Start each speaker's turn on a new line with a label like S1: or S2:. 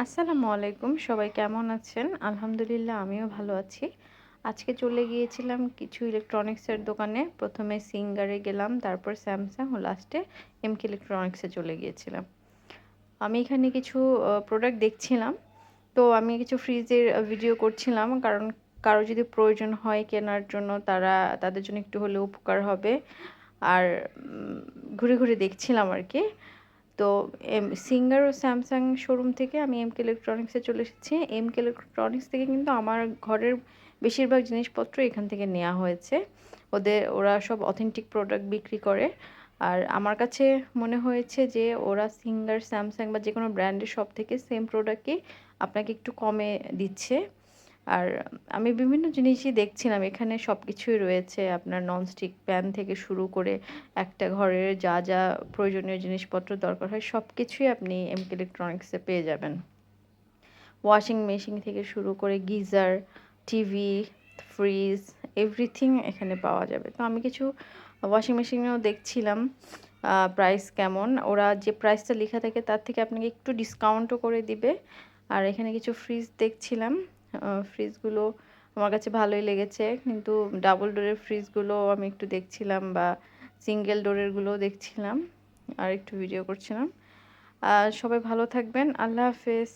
S1: আসসালামু আলাইকুম। সবাই কেমন আছেন? আলহামদুলিল্লাহ আমিও ভালো আছি। আজকে চলে গিয়েছিলাম কিছু ইলেকট্রনিক্সের দোকানে। ১ম এ সিঙ্গারে গেলাম, তারপর স্যামসাং ও লাস্টে এমকে ইলেকট্রনিক্সে চলে গিয়েছিলাম। আমি এখানে কিছু প্রোডাক্ট দেখছিলাম। তো আমি কিছু ফ্রিজের ভিডিও করছিলাম। কারণ কারো যদি প্রয়োজন হয় কেনার জন্য তাদের জন্য একটু হলেও উপকার হবে। আর ঘুরে, ঘুরে দেখছিলাম আরকি। তো সিঙ্গার ও স্যামসাং শোরুম থেকে আমি এমকে ইলেকট্রনিক্সে চলে এসেছি। এমকে ইলেকট্রনিক্স থেকে কিন্তু আমার ঘরের বেশিরভাগ জিনিসপত্র এখান থেকে নেওয়া হয়েছে। ওরা সব অথেন্টিক প্রোডাক্ট বিক্রি করে। আর আমার কাছে মনে হয়েছে যে ওরা সিঙ্গার, স্যামসাং বা যেকোনো ব্র্যান্ডের সব থেকে সেম প্রোডাক্টই আপনাকে একটু কমে দিচ্ছে। আর আমি বিভিন্ন জিনিসই দেখছিলাম, এখানে সবকিছুই রয়েছে। আপনার ননস্টিক প্যান থেকে শুরু করে একটা ঘরের যা, যা প্রয়োজনীয় জিনিসপত্র দরকার হয় সবকিছুই আপনি এমকে ইলেকট্রনিক্সে পেয়ে যাবেন। ওয়াশিং মেশিন থেকে শুরু করে গিজার, টিভি, ফ্রিজ এভরিথিং এখানে পাওয়া যাবে। তো আমি কিছু ওয়াশিং মেশিনও দেখছিলাম প্রাইস কেমন। ওরা যে প্রাইসটা লেখা থাকে তার থেকে আপনাকে একটু ডিসকাউন্টও করে দিবে। আর এখানে কিছু ফ্রিজ দেখছিলাম। ফ্রিজগুলো আমার কাছে ভালোই লেগেছে। কিন্তু ডাবল ডোরের ফ্রিজগুলো আমি একটু দেখছিলাম বা সিঙ্গেল ডোরেরগুলোও দেখছিলাম। আর একটু ভিডিও করছিলাম। সবাই ভালো থাকবেন। আল্লাহ হাফেজ।